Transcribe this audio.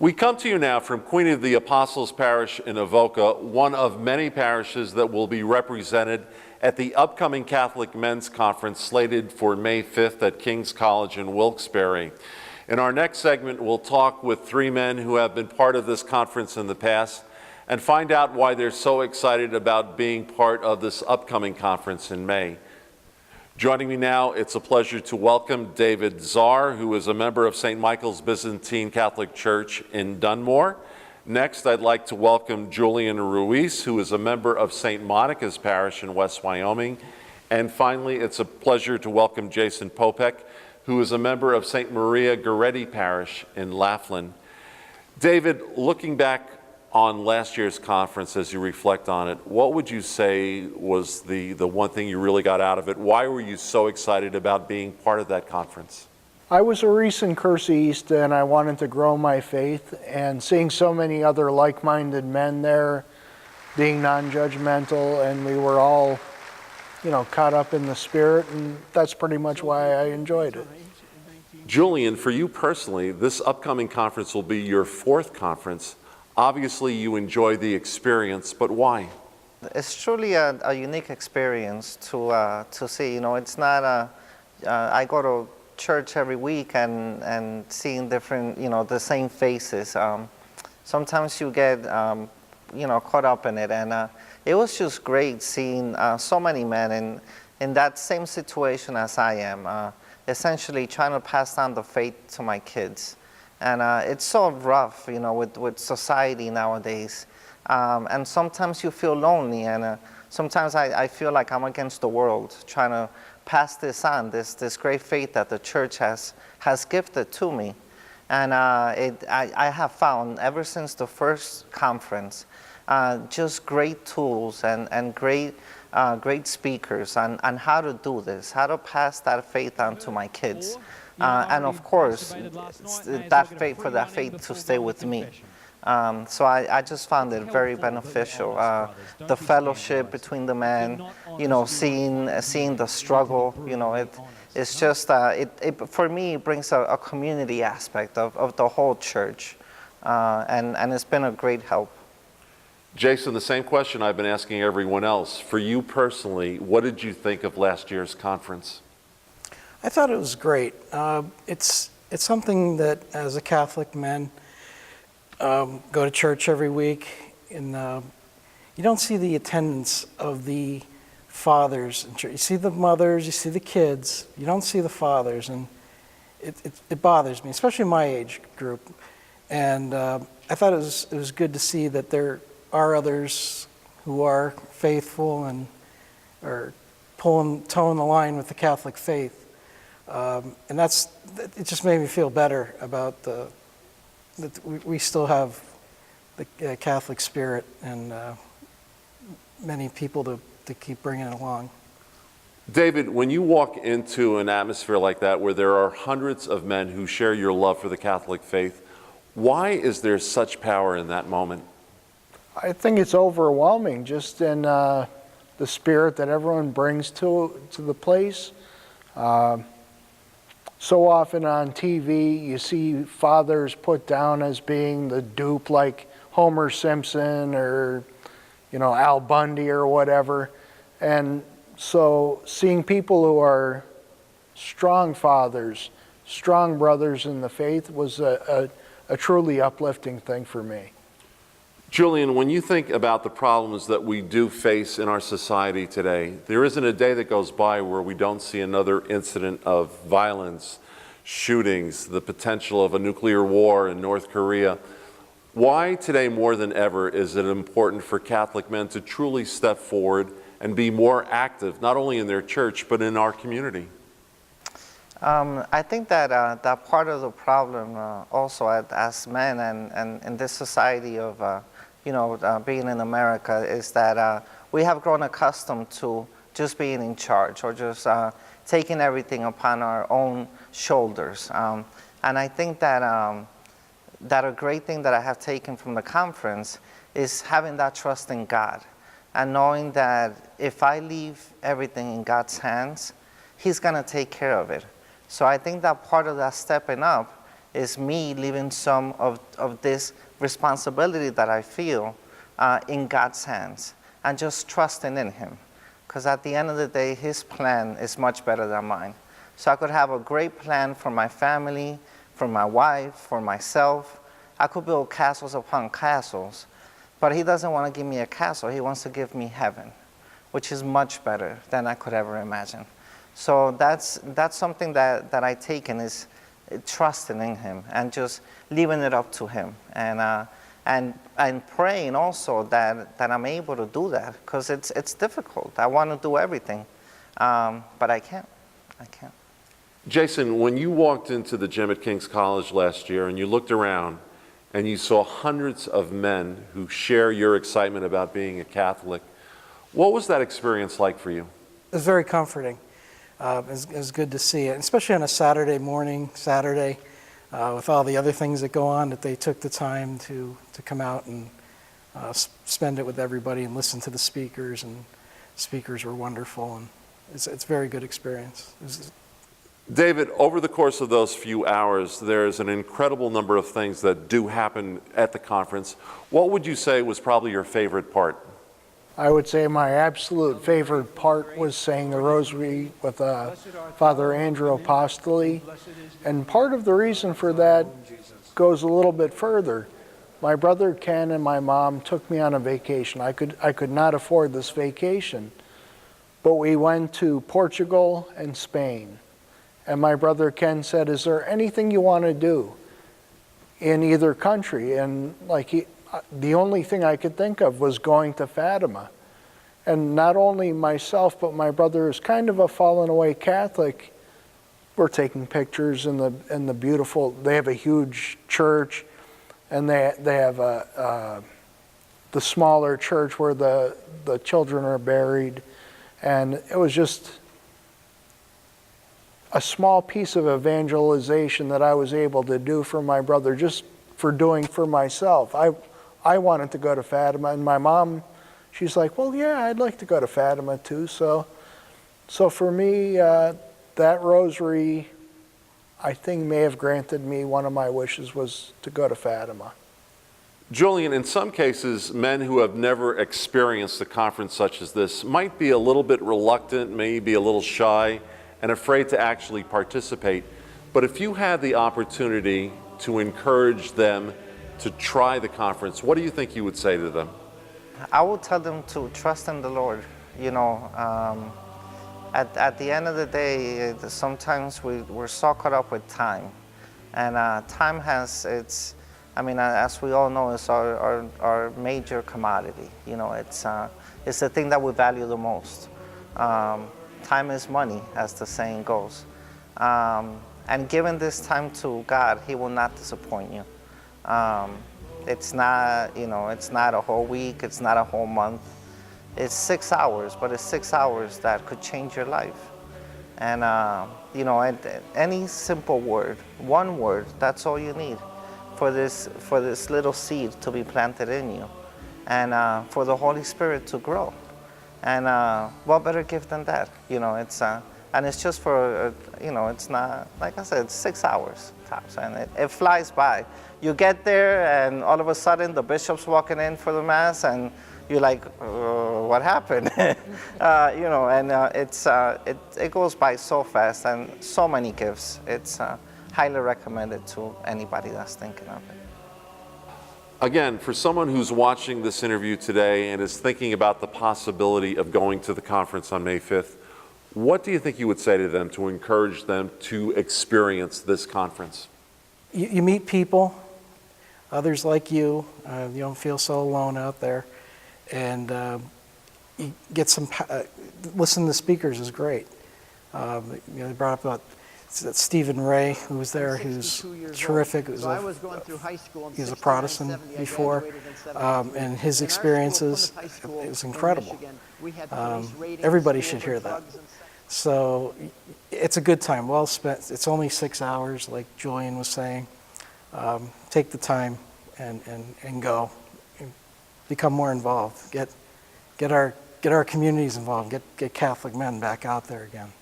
We come to you now from Queen of the Apostles Parish in Avoca, one of many parishes that will be represented at the upcoming Catholic Men's Conference slated for May 5th at King's College in Wilkes-Barre. In our next segment, we'll talk with three men who have been part of this conference in the past and find out why they're so excited about being part of this upcoming conference in May. Joining me now, it's a pleasure to welcome David Czar, who is a member of St. Michael's Byzantine Catholic Church in Dunmore. Next, I'd like to welcome Julian Ruiz, who is a member of St. Monica's Parish in West Wyoming. And finally, it's a pleasure to welcome Jason Popek, who is a member of St. Maria Goretti Parish in Laughlin. David, looking back on last year's conference, as you reflect on it, what would you say was the one thing you really got out of it? Why were you so excited about being part of that conference? I was a recent Curseist and I wanted to grow my faith, and seeing so many other like-minded men there, being non-judgmental, and we were all, caught up in the spirit, and that's pretty much why I enjoyed it. Julian, for you personally, this upcoming conference will be your fourth conference. Obviously, you enjoy the experience, but why? It's truly a unique experience to see. It's not I go to church every week and seeing different, the same faces. Sometimes you get, caught up in it, and it was just great seeing so many men in that same situation as I am, essentially trying to pass down the faith to my kids. And it's so rough, with society nowadays. And sometimes you feel lonely, and sometimes I feel like I'm against the world, trying to pass this on, this great faith that the church has gifted to me. And I have found, ever since the first conference, just great tools and great speakers on how to do this, how to pass that faith on to my kids. And of course, that faith to stay with me. So I just found it very beneficial. The fellowship between the men, seeing the struggle, it's just, for me, it brings a community aspect of the whole church. And it's been a great help. Jason, the same question I've been asking everyone else. For you personally, what did you think of last year's conference? I thought it was great. It's something that, as a Catholic man, go to church every week, and you don't see the attendance of the fathers in church. You see the mothers, you see the kids, you don't see the fathers, and it bothers me, especially my age group. And I thought it was good to see that there are others who are faithful and are toeing the line with the Catholic faith. And it just made me feel better about that we still have the Catholic spirit and many people to keep bringing it along. David, when you walk into an atmosphere like that where there are hundreds of men who share your love for the Catholic faith, why is there such power in that moment? I think it's overwhelming, just in the spirit that everyone brings to the place. So often on TV, you see fathers put down as being the dupe, like Homer Simpson or, Al Bundy or whatever. And so seeing people who are strong fathers, strong brothers in the faith was a truly uplifting thing for me. Julian, when you think about the problems that we do face in our society today, there isn't a day that goes by where we don't see another incident of violence, shootings, the potential of a nuclear war in North Korea. Why today more than ever is it important for Catholic men to truly step forward and be more active, not only in their church, but in our community? I think that that part of the problem also as men and in this society of being in America is that we have grown accustomed to just being in charge, or just taking everything upon our own shoulders. And I think that a great thing that I have taken from the conference is having that trust in God, and knowing that if I leave everything in God's hands, He's going to take care of it. So I think that part of that stepping up is me leaving some of this responsibility that I feel in God's hands and just trusting in Him. Because at the end of the day, His plan is much better than mine. So I could have a great plan for my family, for my wife, for myself. I could build castles upon castles, but He doesn't want to give me a castle. He wants to give me heaven, which is much better than I could ever imagine. So that's something that I take in, is trusting in Him and just leaving it up to Him, and praying also that I'm able to do that, because it's difficult. I want to do everything, but I can't. Jason, when you walked into the gym at King's College last year and you looked around and you saw hundreds of men who share your excitement about being a Catholic, what was that experience like for you? It was very comforting. It was good to see it, especially on a Saturday morning, with all the other things that go on, that they took the time to come out and spend it with everybody and listen to the speakers, and speakers were wonderful, and it's a very good experience. David, over the course of those few hours, there's an incredible number of things that do happen at the conference. What would you say was probably your favorite part? I would say my absolute favorite part was saying the rosary with Father Andrew Apostoli. And part of the reason for that goes a little bit further. My brother Ken and my mom took me on a vacation. I could not afford this vacation, but we went to Portugal and Spain. And my brother Ken said, "Is there anything you want to do in either country?" And the only thing I could think of was going to Fatima. And not only myself, but my brother is kind of a fallen away Catholic. We're taking pictures in the beautiful, they have a huge church, and they have the smaller church where the children are buried. And it was just a small piece of evangelization that I was able to do for my brother, just for doing for myself. I wanted to go to Fatima, and my mom, she's like, "Well, yeah, I'd like to go to Fatima too." So for me, that rosary, I think, may have granted me one of my wishes, was to go to Fatima. Julian, in some cases, men who have never experienced a conference such as this might be a little bit reluctant, maybe a little shy, and afraid to actually participate. But if you had the opportunity to encourage them to try the conference, what do you think you would say to them? I would tell them to trust in the Lord. At the end of the day, sometimes we're so caught up with time. And time has as we all know, it's our major commodity. It's the thing that we value the most. Time is money, as the saying goes. And giving this time to God, He will not disappoint you. It's not a whole week, it's not a whole month. It's 6 hours, but it's 6 hours that could change your life. And any simple word, one word, that's all you need for this little seed to be planted in you, and for the Holy Spirit to grow. And what better gift than that? And it's just for, it's not, like I said, it's 6 hours tops, and it flies by. You get there, and all of a sudden the bishop's walking in for the Mass, and you're like, what happened? It goes by so fast, and so many gifts. It's highly recommended to anybody that's thinking of it. Again, for someone who's watching this interview today and is thinking about the possibility of going to the conference on May 5th, what do you think you would say to them to encourage them to experience this conference? You meet people, others like you. You don't feel so alone out there. And you get listen to the speakers is great. They brought up about Stephen Ray, who was there, who's terrific. So I was going through high school in he was a 69, Protestant 70. I before, graduated in 77. and his In our experiences, school, Plymouth High School it was in incredible. Michigan, we had police raiding Everybody schools should for hear that. drugs and sex. So it's a good time, well spent. It's only 6 hours, like Julian was saying. Take the time and go. And become more involved. Get our communities involved. Get Catholic men back out there again.